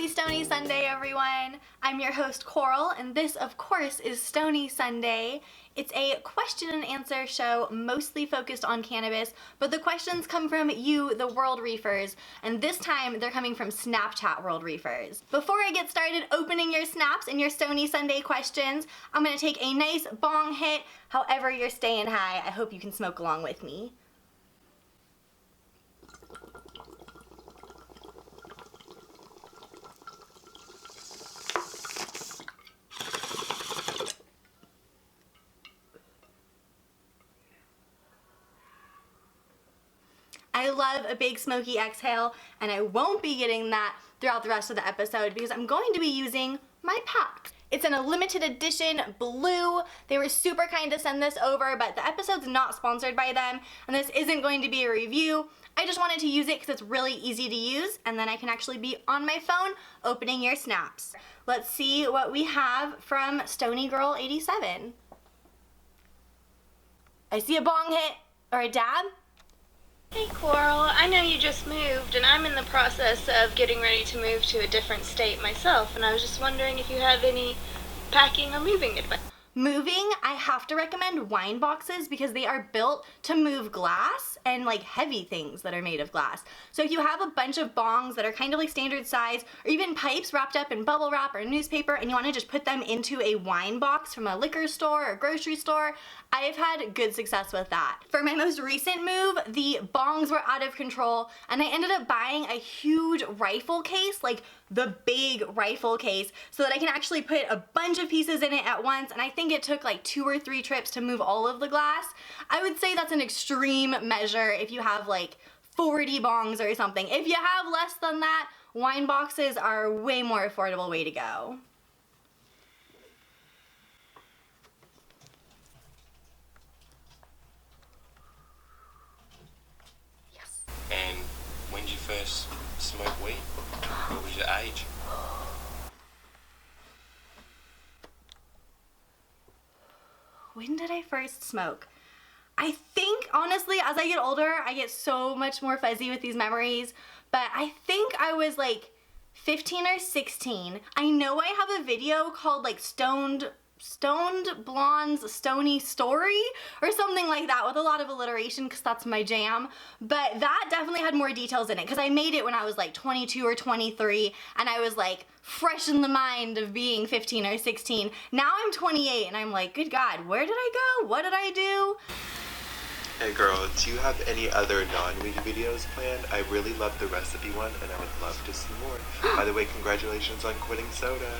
Happy Stoney Sunday, everyone! I'm your host, Coral, and this, of course, is Stoney Sunday. It's a question and answer show mostly focused on cannabis, but the questions come from you, the world reefers, and this time they're coming from Snapchat world reefers. Before I get started opening your snaps and your Stoney Sunday questions, I'm gonna take a nice bong hit. However you're staying high, I hope you can smoke along with me. I love a big smoky exhale, and I won't be getting that throughout the rest of the episode because I'm going to be using my pack. It's in a limited edition blue. They were super kind to send this over, but the episode's not sponsored by them, and this isn't going to be a review. I just wanted to use it because it's really easy to use, and then I can actually be on my phone opening your snaps. Let's see what we have from Stoney Girl 87. I see a bong hit or a dab. Hey Coral, I know you just moved and I'm in the process of getting ready to move to a different state myself, and I was just wondering if you have any packing or moving advice. Moving, I have to recommend wine boxes because they are built to move glass and like heavy things that are made of glass. So if you have a bunch of bongs that are kind of like standard size, or even pipes wrapped up in bubble wrap or newspaper, and you want to just put them into a wine box from a liquor store or grocery store, I have had good success with that. For my most recent move, the bongs were out of control, and I ended up buying a huge rifle case, like the big rifle case, so that I can actually put a bunch of pieces in it at once, and I think it took like 2 or 3 trips to move all of the glass. I would say that's an extreme measure if you have like 40 bongs or something. If you have less than that, wine boxes are a way more affordable way to go. Yes. And when did you first smoke weed? What was your age? When did I first smoke? I think, honestly, as I get older, I get so much more fuzzy with these memories, but I think I was like 15 or 16. I know I have a video called like Stoned Blonde's Stoney Story or something like that with a lot of alliteration because that's my jam, but that definitely had more details in it because I made it when I was like 22 or 23 and I was like fresh in the mind of being 15 or 16. Now I'm 28 and I'm like, good God, where did I go? What did I do? Hey girl, do you have any other non-weed videos planned? I really love the recipe one and I would love to see more. By the way, congratulations on quitting soda.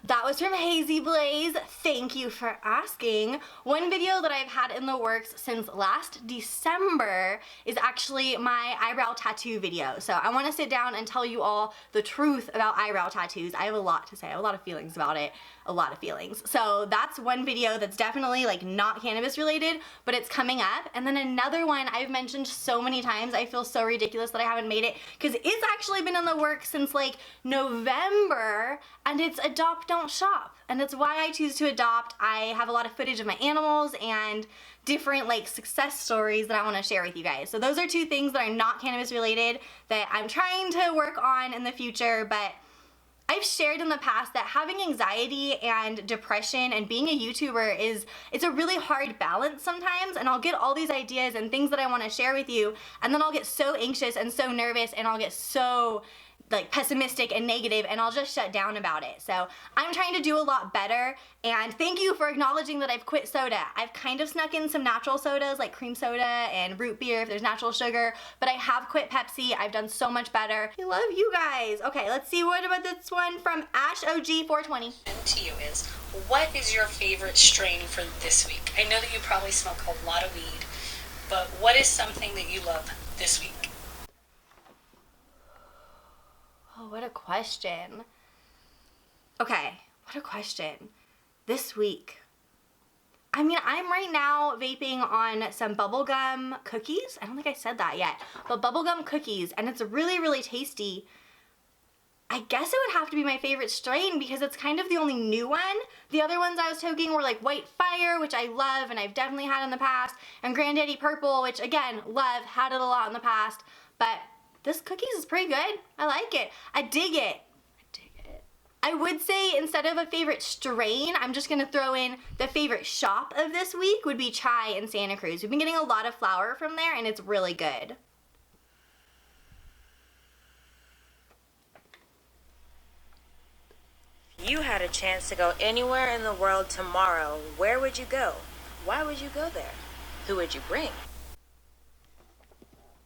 That was from Hazy Blaze. Thank you for asking. One video that I've had in the works since last December is actually my eyebrow tattoo video. So I want to sit down and tell you all the truth about eyebrow tattoos. I have a lot to say. I have a lot of feelings about it. A lot of feelings. So that's one video that's definitely like not cannabis related, but it's coming up. And then another one I've mentioned so many times, I feel so ridiculous that I haven't made it because it's actually been in the works since like November, and it's Adopt Don't Shop. And that's why I choose to adopt. I have a lot of footage of my animals and different like success stories that I want to share with you guys. So those are 2 things that are not cannabis related that I'm trying to work on in the future, but I've shared in the past that having anxiety and depression and being a YouTuber it's a really hard balance sometimes, and I'll get all these ideas and things that I want to share with you, and then I'll get so anxious and so nervous and I'll get so like pessimistic and negative and I'll just shut down about it. So I'm trying to do a lot better, and thank you for acknowledging that I've quit soda. I've kind of snuck in some natural sodas like cream soda and root beer if there's natural sugar, but I have quit Pepsi. I've done so much better. I love you guys. Okay, let's see, what about this one from Ash OG 420. To you is, what is your favorite strain for this week? I know that you probably smoke a lot of weed, but what is something that you love this week? Oh, what a question. Okay, what a question. This week. I mean, I'm right now vaping on some bubblegum cookies. I don't think I said that yet, but bubblegum cookies, and it's really, really tasty. I guess it would have to be my favorite strain because it's kind of the only new one. The other ones I was taking were like White Fire, which I love and I've definitely had in the past, and Granddaddy Purple, which again, love, had it a lot in the past, but this cookies is pretty good. I like it. I dig it. I dig I would say instead of a favorite strain, I'm just gonna throw in the favorite shop of this week would be Chai in Santa Cruz. We've been getting a lot of flower from there and it's really good. If you had a chance to go anywhere in the world tomorrow, where would you go? Why would you go there? Who would you bring?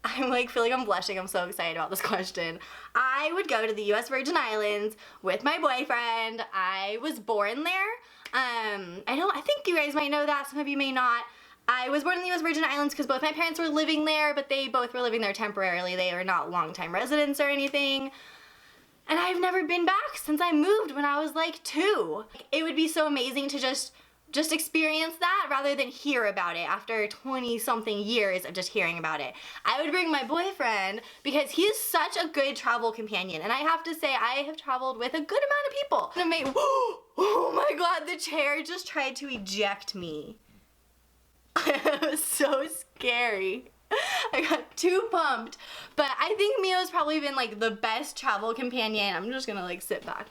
I'm like, feel like I'm blushing. I'm so excited about this question. I would go to the US Virgin Islands with my boyfriend. I was born there. I think you guys might know that. Some of you may not. I was born in the US Virgin Islands because both my parents were living there, but they both were living there temporarily. They are not longtime residents or anything. And I've never been back since I moved when I was like 2. It would be so amazing to just experience that rather than hear about it after 20 something years of just hearing about it. I would bring my boyfriend because he is such a good travel companion, and I have to say I have traveled with a good amount of people. Oh my god, the chair just tried to eject me. It was so scary. I got too pumped. But I think Mio's probably been like the best travel companion. I'm just gonna like sit back.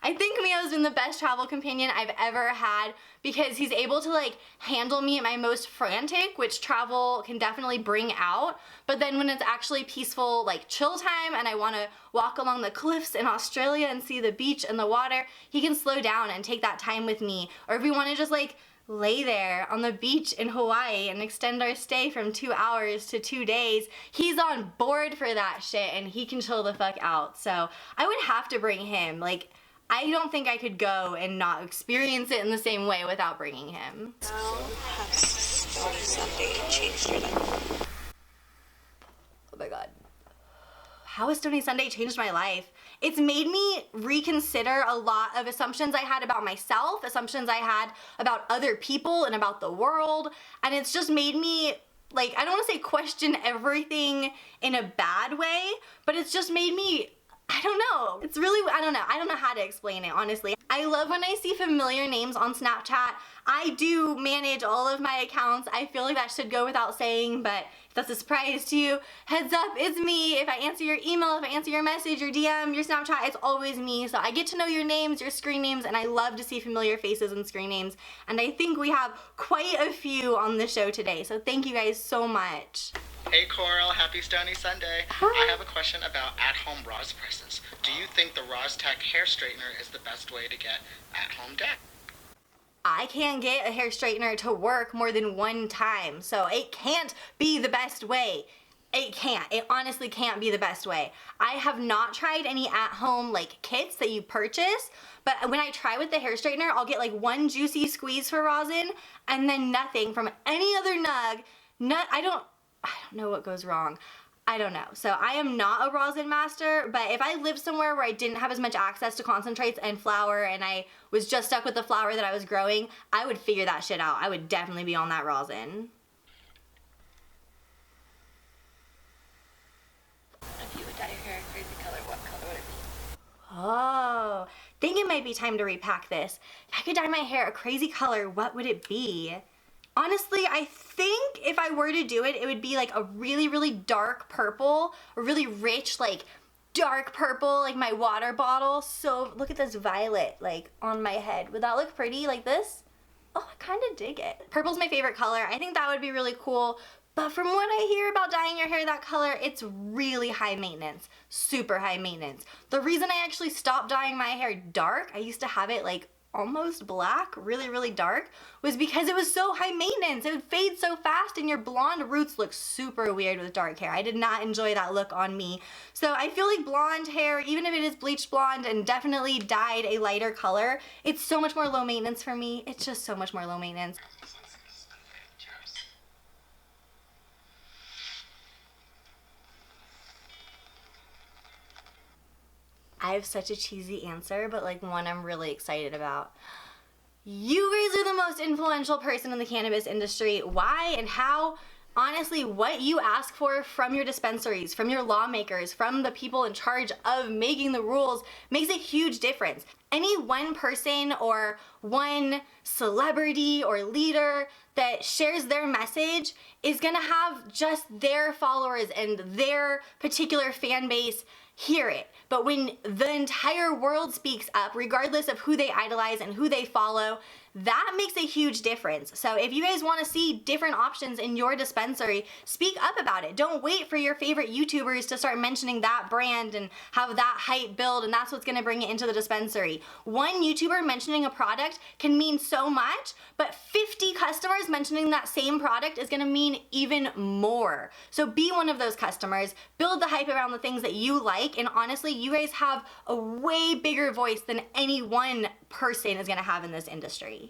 I think Mio's been the best travel companion I've ever had because he's able to like handle me at my most frantic, which travel can definitely bring out. But then when it's actually peaceful, like chill time, and I wanna walk along the cliffs in Australia and see the beach and the water, he can slow down and take that time with me. Or if we wanna just like lay there on the beach in Hawaii and extend our stay from 2 hours to 2 days, he's on board for that shit and he can chill the fuck out. So I would have to bring him. Like, I don't think I could go and not experience it in the same way without bringing him. How has Stoney Sunday changed your life? Oh my god. How has Stoney Sunday changed my life? It's made me reconsider a lot of assumptions I had about myself, assumptions I had about other people and about the world, and it's just made me, like, I don't want to say question everything in a bad way, but it's just made me, I don't know. It's really, I don't know how to explain it, honestly. I love when I see familiar names on Snapchat. I do manage all of my accounts. I feel like that should go without saying, but if that's a surprise to you, heads up, it's me. If I answer your email, if I answer your message, your DM, your Snapchat, it's always me. So I get to know your names, your screen names, and I love to see familiar faces and screen names. And I think we have quite a few on the show today. So thank you guys so much. Hey Coral, happy Stoney Sunday. Hi. I have a question about at-home Roz prices. Do you think the Roztech hair straightener is the best way to get at-home depth? I can't get a hair straightener to work more than one time, so it can't be the best way. It can't. It honestly can't be the best way. I have not tried any at-home like kits that you purchase, but when I try with the hair straightener, I'll get like one juicy squeeze for rosin and then nothing from any other nug. I don't know what goes wrong. I don't know. So I am not a rosin master, but if I lived somewhere where I didn't have as much access to concentrates and flour and I was just stuck with the flour that I was growing, I would figure that shit out. I would definitely be on that rosin. If you would dye your hair a crazy color, what color would it be? Oh, think it might be time to repack this. If I could dye my hair a crazy color, what would it be? Honestly, I think if I were to do it, it would be like a really, really dark purple, a really rich, like dark purple, like my water bottle. So look at this violet, like on my head. Would that look pretty like this? Oh, I kind of dig it. Purple's my favorite color. I think that would be really cool. But from what I hear about dyeing your hair that color, it's really high maintenance, super high maintenance. The reason I actually stopped dyeing my hair dark, I used to have it like almost black, really, really dark, was because it was so high maintenance. It would fade so fast and your blonde roots look super weird with dark hair. I did not enjoy that look on me. So I feel like blonde hair, even if it is bleached blonde and definitely dyed a lighter color, it's so much more low maintenance for me. It's just so much more low maintenance. I have such a cheesy answer, but like one I'm really excited about. You guys are the most influential person in the cannabis industry. Why and how? Honestly, what you ask for from your dispensaries, from your lawmakers, from the people in charge of making the rules makes a huge difference. Any one person or one celebrity or leader that shares their message is gonna have just their followers and their particular fan base hear it. But when the entire world speaks up, regardless of who they idolize and who they follow, that makes a huge difference. So if you guys want to see different options in your dispensary, speak up about it. Don't wait for your favorite YouTubers to start mentioning that brand and have that hype build, and that's what's going to bring it into the dispensary. One YouTuber mentioning a product can mean so much, but 50 customers mentioning that same product is going to mean even more. So be one of those customers, build the hype around the things that you like, and honestly, you guys have a way bigger voice than any one person is going to have in this industry.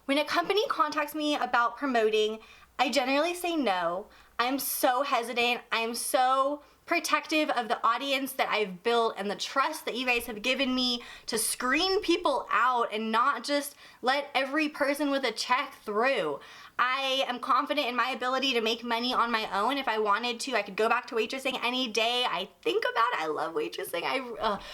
When a company contacts me about promoting, I generally say no. I'm so hesitant. I'm so protective of the audience that I've built and the trust that you guys have given me to screen people out and not just let every person with a check through. I am confident in my ability to make money on my own. If I wanted to, I could go back to waitressing any day. I think about it. I love waitressing.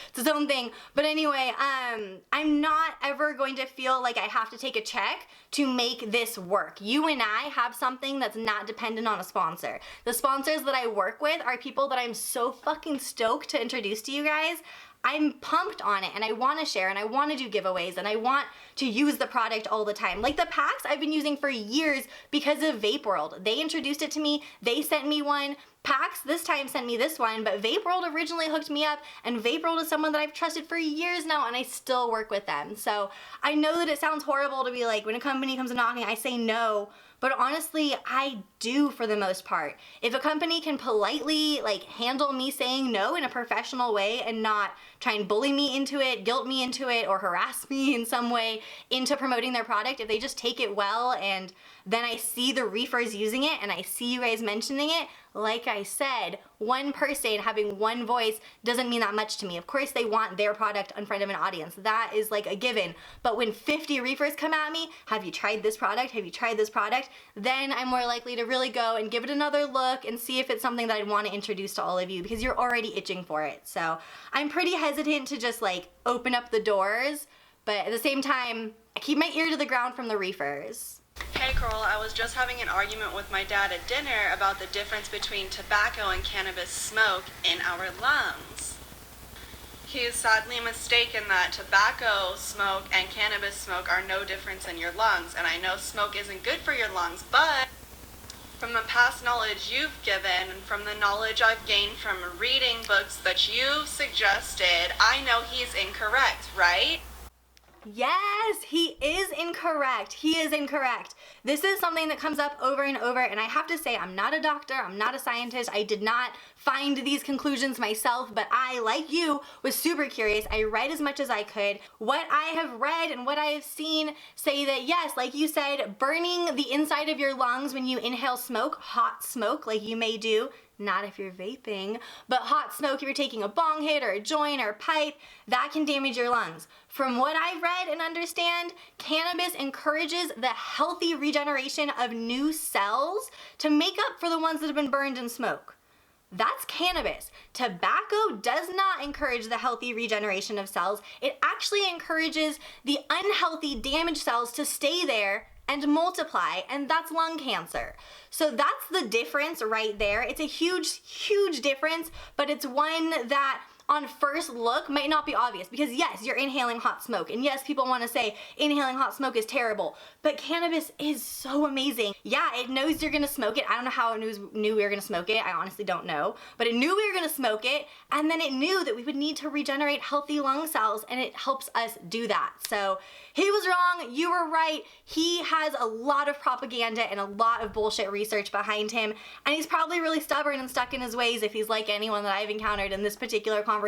It's its own thing. But anyway, I'm not ever going to feel like I have to take a check to make this work. You and I have something that's not dependent on a sponsor. The sponsors that I work with are people that I'm so fucking stoked to introduce to you guys. I'm pumped on it, and I want to share, and I want to do giveaways, and I want to use the product all the time. Like the packs I've been using for years because of Vape World. They introduced it to me. They sent me one. PAX this time sent me this one, but Vape World originally hooked me up, and Vape World is someone that I've trusted for years now, and I still work with them. So I know that it sounds horrible to be like, when a company comes knocking, I say no, but honestly, I do for the most part. If a company can politely like handle me saying no in a professional way and not try and bully me into it, guilt me into it, or harass me in some way into promoting their product, if they just take it well and then I see the reefers using it and I see you guys mentioning it, like I said, one person having one voice doesn't mean that much to me. Of course they want their product in front of an audience. That is like a given. But when 50 reefers come at me, have you tried this product? Have you tried this product? Then I'm more likely to really go and give it another look and see if it's something that I'd want to introduce to all of you, because you're already itching for it. So I'm pretty hesitant to just like open up the doors, but at the same time, I keep my ear to the ground from the reefers. Hey Coral, I was just having an argument with my dad at dinner about the difference between tobacco and cannabis smoke in our lungs. He is sadly mistaken that tobacco smoke and cannabis smoke are no difference in your lungs, and I know smoke isn't good for your lungs, but from the past knowledge you've given and from the knowledge I've gained from reading books that you've suggested, I know he's incorrect, right? Yes, he is incorrect. He is incorrect. This is something that comes up over and over, and I have to say, I'm not a doctor, I'm not a scientist, I did not find these conclusions myself, but I, like you, was super curious. I read as much as I could. What I have read and what I have seen say that yes, like you said, burning the inside of your lungs when you inhale smoke, hot smoke, like you may do, not if you're vaping, but hot smoke if you're taking a bong hit or a joint or a pipe, that can damage your lungs. From what I've read and understand, cannabis encourages the healthy regeneration of new cells to make up for the ones that have been burned in smoke. That's cannabis. Tobacco does not encourage the healthy regeneration of cells. It actually encourages the unhealthy damaged cells to stay there and multiply, and that's lung cancer. So that's the difference right there. It's a huge, huge difference, but it's one that on first look might not be obvious, because yes, you're inhaling hot smoke, and yes, people want to say inhaling hot smoke is terrible, but cannabis is so amazing. Yeah, it knows you're gonna smoke it. I don't know how it knew we were gonna smoke it. I honestly don't know, but it knew we were gonna smoke it, and then it knew that we would need to regenerate healthy lung cells, and it helps us do that. So he was wrong, you were right. He has a lot of propaganda and a lot of bullshit research behind him, and he's probably really stubborn and stuck in his ways if he's like anyone that I've encountered in this particular conversation.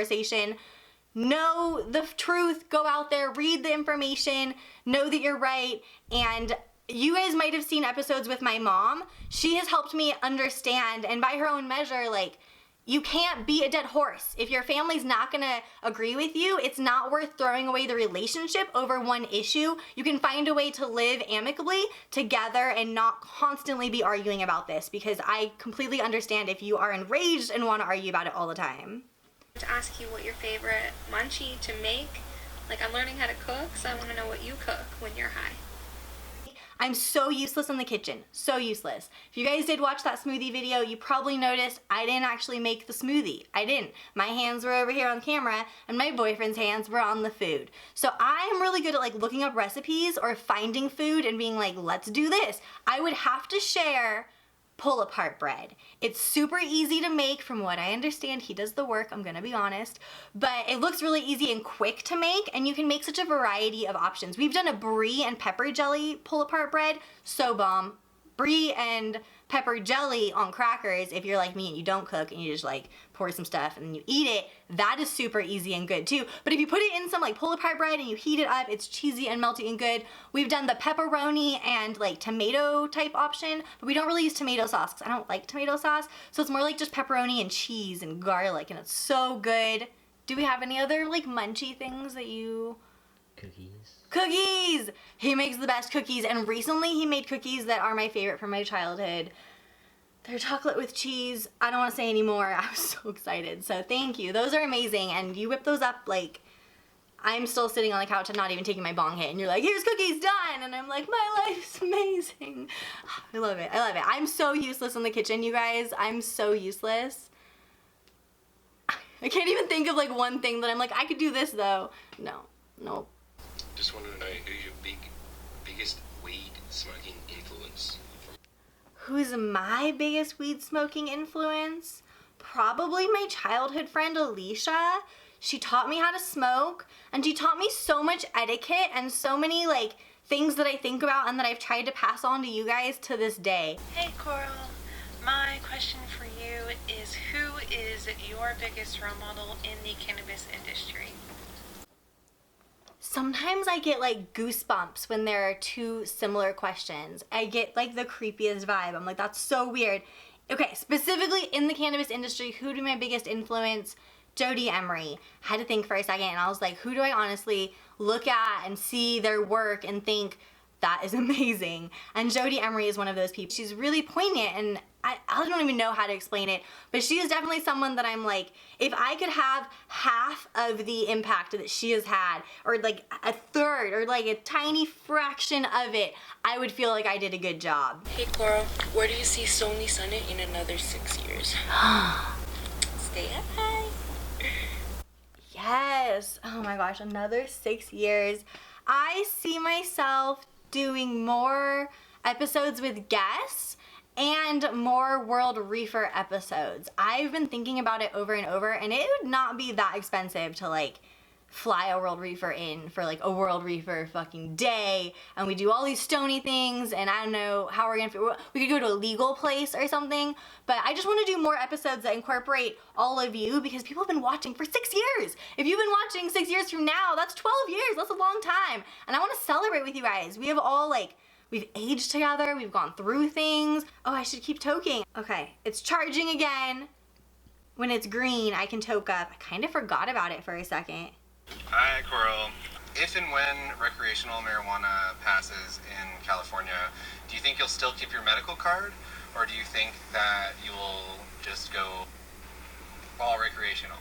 Know the truth, go out there, read the information, know that you're right. And you guys might have seen episodes with my mom. She has helped me understand, and by her own measure, like, you can't be a dead horse. If your family's not gonna agree with you, it's not worth throwing away the relationship over one issue. You can find a way to live amicably together and not constantly be arguing about this, because I completely understand if you are enraged and want to argue about it all the time. To ask you what your favorite munchie to make. Like, I'm learning how to cook, so I want to know what you cook when you're high. I'm so useless in the kitchen, so useless. If you guys did watch that smoothie video, you probably noticed I didn't actually make the smoothie. I didn't. My hands were over here on camera and my boyfriend's hands were on the food. So I'm really good at like looking up recipes or finding food and being like, let's do this. I would have to share pull-apart bread. It's super easy to make from what I understand. He does the work, I'm gonna be honest. But it looks really easy and quick to make, and you can make such a variety of options. We've done a brie and pepper jelly pull-apart bread, so bomb. Brie and pepper jelly on crackers, if you're like me and you don't cook and you just like pour some stuff and then you eat it, that is super easy and good too. But if you put it in some like pull-apart bread and you heat it up, it's cheesy and melty and good. We've done the pepperoni and like tomato type option, but we don't really use tomato sauce because I don't like tomato sauce. So it's more like just pepperoni and cheese and garlic, and it's so good. Do we have any other like munchy things that you... Cookies. Cookies! He makes the best cookies, and recently he made cookies that are my favorite from my childhood. They're chocolate with cheese. I don't want to say any more. I was so excited. So thank you. Those are amazing, and you whip those up like I'm still sitting on the couch and not even taking my bong hit, and you're like, here's cookies, done! And I'm like, my life's amazing. I love it. I love it. I'm so useless in the kitchen, you guys. I'm so useless. I can't even think of like one thing that I'm like, I could do this though. No. Just wanted to know who's your biggest weed smoking influence. Who's my biggest weed smoking influence? Probably my childhood friend Alicia. She taught me how to smoke, and she taught me so much etiquette and so many like things that I think about and that I've tried to pass on to you guys to this day. Hey Coral, my question for you is, who is your biggest role model in the cannabis industry? Sometimes I get like goosebumps when there are two similar questions. I get like the creepiest vibe. I'm like, that's so weird. Okay, specifically in the cannabis industry, who do my biggest influence? Jody Emery. I had to think for a second, and I was like, who do I honestly look at and see their work and think, that is amazing? And Jody Emery is one of those people. She's really poignant, and I don't even know how to explain it, but she is definitely someone that I'm like, if I could have half of the impact that she has had, or like a third, or like a tiny fraction of it, I would feel like I did a good job. Hey Coral, where do you see Stoney Sunday in another 6 years? Stay high. Yes. Oh my gosh, another 6 years. I see myself doing more episodes with guests and more World Reefer episodes. I've been thinking about it over and over, and it would not be that expensive to like fly a World Reefer in for like a World Reefer fucking day, and we do all these Stoney things, and I don't know how we're gonna, we could go to a legal place or something, but I just want to do more episodes that incorporate all of you, because people have been watching for 6 years. If you've been watching 6 years from now, that's 12 years, that's a long time, and I want to celebrate with you guys. We have all like, we've aged together, we've gone through things. Oh, I should keep toking. Okay, it's charging again. When it's green, I can toke up. I kind of forgot about it for a second. Hi, Coral. If and when recreational marijuana passes in California, do you think you'll still keep your medical card? Or do you think that you will just go all recreational?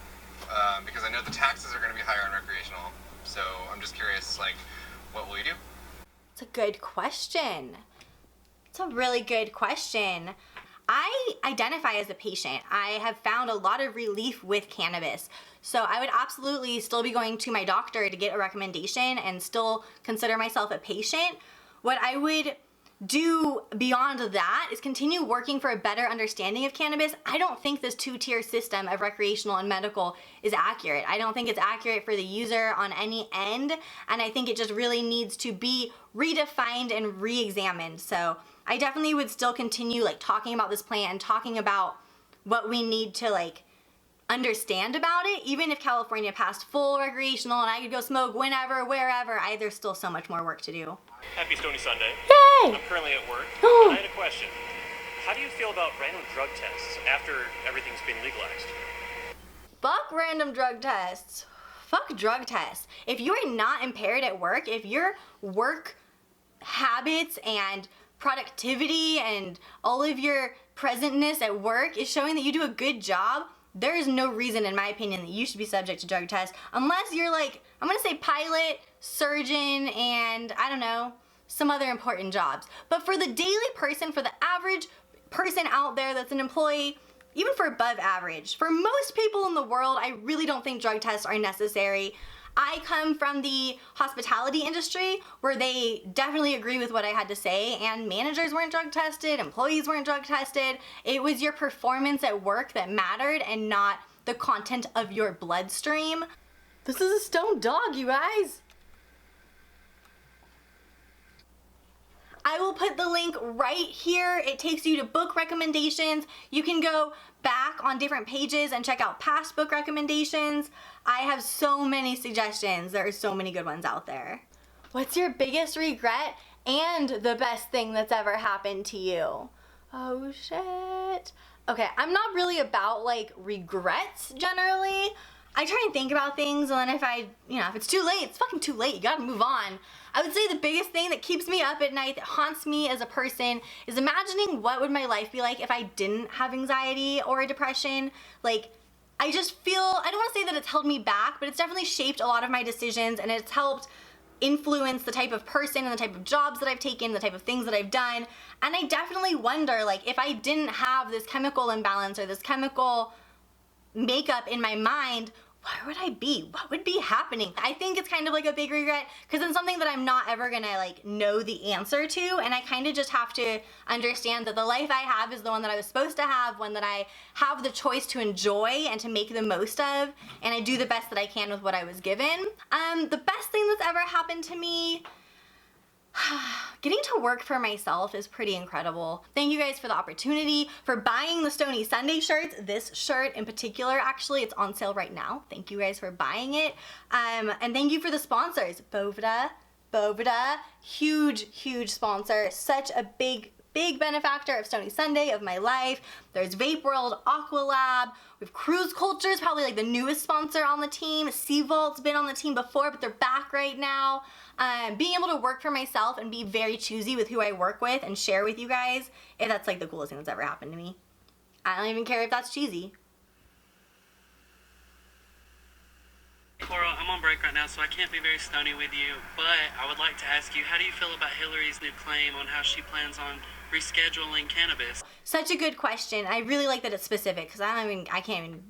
Because I know the taxes are going to be higher on recreational. So I'm just curious, like, what will you do? It's a good question. It's a really good question. I identify as a patient. I have found a lot of relief with cannabis. So I would absolutely still be going to my doctor to get a recommendation and still consider myself a patient. What I would do beyond that is continue working for a better understanding of cannabis. I don't think this two-tier system of recreational and medical is accurate. I don't think it's accurate for the user on any end, and I think it just really needs to be redefined and re-examined. So I definitely would still continue like talking about this plant and talking about what we need to like understand about it. Even if California passed full recreational and I could go smoke whenever, wherever, there's still so much more work to do. Happy Stoney Sunday. Yay! I'm currently at work. Oh. And I had a question. How do you feel about random drug tests after everything's been legalized? Fuck random drug tests. Fuck drug tests. If you are not impaired at work, if your work habits and productivity and all of your presentness at work is showing that you do a good job, there is no reason, in my opinion, that you should be subject to drug tests unless you're like, I'm gonna say pilot, surgeon, and I don't know, some other important jobs. But for the daily person, for the average person out there that's an employee, even for above average, for most people in the world, I really don't think drug tests are necessary. I come from the hospitality industry where they definitely agree with what I had to say, and managers weren't drug tested, employees weren't drug tested. It was your performance at work that mattered and not the content of your bloodstream. This is a stone dog, you guys. I will put the link right here. It takes you to book recommendations. You can go back on different pages and check out past book recommendations. I have so many suggestions. There are so many good ones out there. What's your biggest regret and the best thing that's ever happened to you? Oh shit. Okay, I'm not really about like regrets generally. I try and think about things, and then if it's too late, it's fucking too late. You gotta move on. I would say the biggest thing that keeps me up at night, that haunts me as a person, is imagining what would my life be like if I didn't have anxiety or depression. Like, I just feel, I don't want to say that it's held me back, but it's definitely shaped a lot of my decisions, and it's helped influence the type of person and the type of jobs that I've taken, the type of things that I've done. And I definitely wonder, like, if I didn't have this chemical imbalance or this chemical makeup in my mind, where would I be? What would be happening? I think it's kind of like a big regret because it's something that I'm not ever gonna like know the answer to, and I kind of just have to understand that the life I have is the one that I was supposed to have, one that I have the choice to enjoy and to make the most of, and I do the best that I can with what I was given. The best thing that's ever happened to me, getting to work for myself is pretty incredible. Thank you guys for the opportunity, for buying the Stoney Sunday shirts. This shirt in particular, actually, it's on sale right now. Thank you guys for buying it. And thank you for the sponsors. Boveda, huge sponsor. Such a big benefactor of Stoney Sunday, of my life. There's Vape World, Aqualab, we have Cruise Cultures, probably like the newest sponsor on the team. Sea Vault's been on the team before, but they're back right now. Being able to work for myself and be very choosy with who I work with and share with you guys, that's like the coolest thing that's ever happened to me. I don't even care if that's cheesy. Coral, I'm on break right now, so I can't be very stony with you, but I would like to ask you, how do you feel about Hillary's new claim on how she plans on rescheduling cannabis? Such a good question. I really like that it's specific because I can't even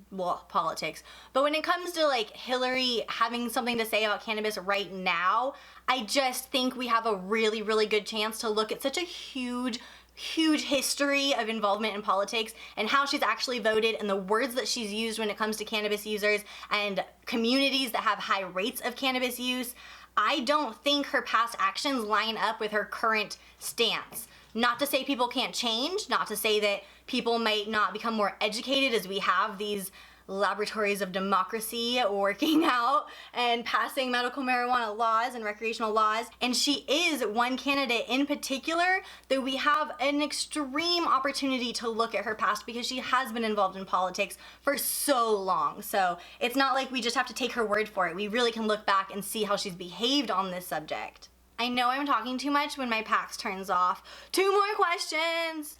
politics. But when it comes to like Hillary having something to say about cannabis right now, I just think we have a really good chance to look at such a huge history of involvement in politics and how she's actually voted and the words that she's used when it comes to cannabis users and communities that have high rates of cannabis use. I don't think her past actions line up with her current stance. Not to say people can't change, not to say that people might not become more educated as we have these laboratories of democracy working out and passing medical marijuana laws and recreational laws. And she is one candidate in particular that we have an extreme opportunity to look at her past because she has been involved in politics for so long. So it's not like we just have to take her word for it. We really can look back and see how she's behaved on this subject. I know I'm talking too much when my PAX turns off. 2 more questions.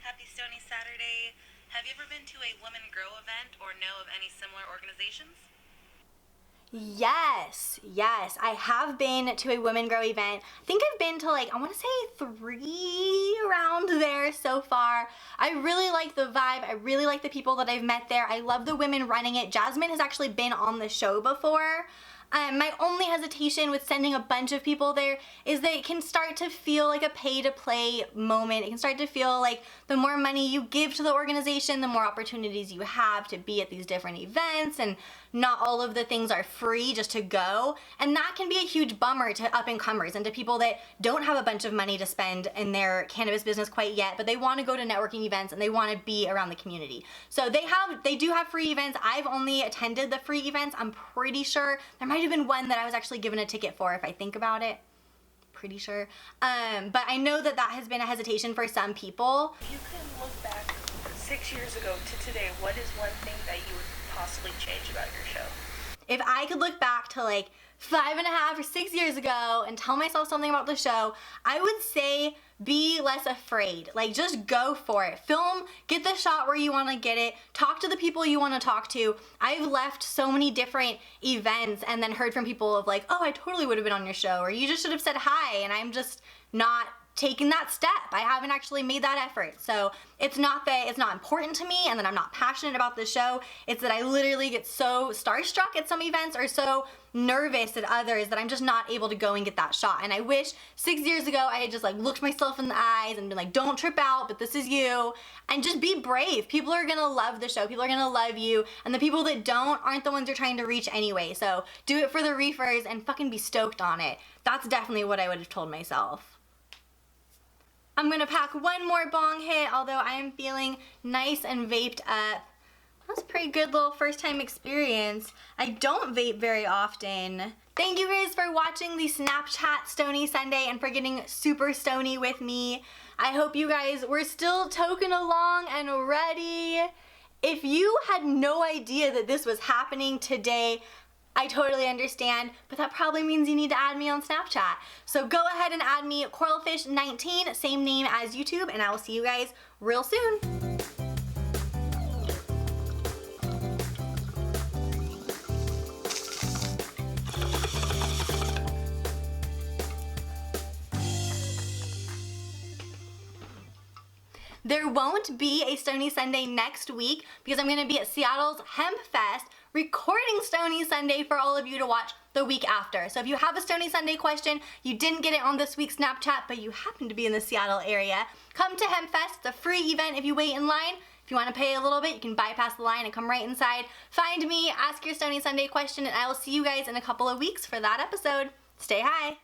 Happy Stoney Saturday. Have you ever been to a Women Grow event or know of any similar organizations? Yes, I have been to a Women Grow event. I think I've been to like, I want to say 3 around there so far. I really like the vibe. I really like the people that I've met there. I love the women running it. Jasmine has actually been on the show before. My only hesitation with sending a bunch of people there is that it can start to feel like a pay-to-play moment. It can start to feel like the more money you give to the organization, the more opportunities you have to be at these different events, and not all of the things are free just to go. And that can be a huge bummer to up-and-comers and to people that don't have a bunch of money to spend in their cannabis business quite yet, but they want to go to networking events and they want to be around the community. So they do have free events. I've only attended the free events. I'm pretty sure there might have been one that I was actually given a ticket for if I think about it. Pretty sure. But I know that has been a hesitation for some people. If you could look back 6 years ago to today, what is one thing that you would possibly change about your show? If I could look back to like 5.5 or 6 years ago and tell myself something about the show, I would say be less afraid. Like, just go for it. Film, get the shot where you want to get it, talk to the people you want to talk to. I've left so many different events and then heard from people of like, oh, I totally would have been on your show, or you just should have said hi, and I'm just not taking that step. I haven't actually made that effort. So it's not that it's not important to me and that I'm not passionate about the show. It's that I literally get so starstruck at some events or so nervous at others that I'm just not able to go and get that shot. And I wish 6 years ago I had just like looked myself in the eyes and been like, don't trip out, but this is you. And just be brave. People are gonna love the show. People are gonna love you. And the people that don't aren't the ones you're trying to reach anyway. So do it for the reefers and fucking be stoked on it. That's definitely what I would have told myself. I'm gonna pack one more bong hit, although I am feeling nice and vaped up. That's a pretty good little first time experience. I don't vape very often. Thank you guys for watching the Snapchat Stoney Sunday and for getting super stony with me. I hope you guys were still toking along and ready. If you had no idea that this was happening today, I totally understand, but that probably means you need to add me on Snapchat. So go ahead and add me CoralFish19, same name as YouTube, and I will see you guys real soon. There won't be a Stoney Sunday next week because I'm gonna be at Seattle's Hemp Fest recording Stoney Sunday for all of you to watch the week after. So if you have a Stoney Sunday question, you didn't get it on this week's Snapchat, but you happen to be in the Seattle area, come to Hemp Fest. It's a free event if you wait in line. If you want to pay a little bit, you can bypass the line and come right inside. Find me, ask your Stoney Sunday question, and I will see you guys in a couple of weeks for that episode. Stay high.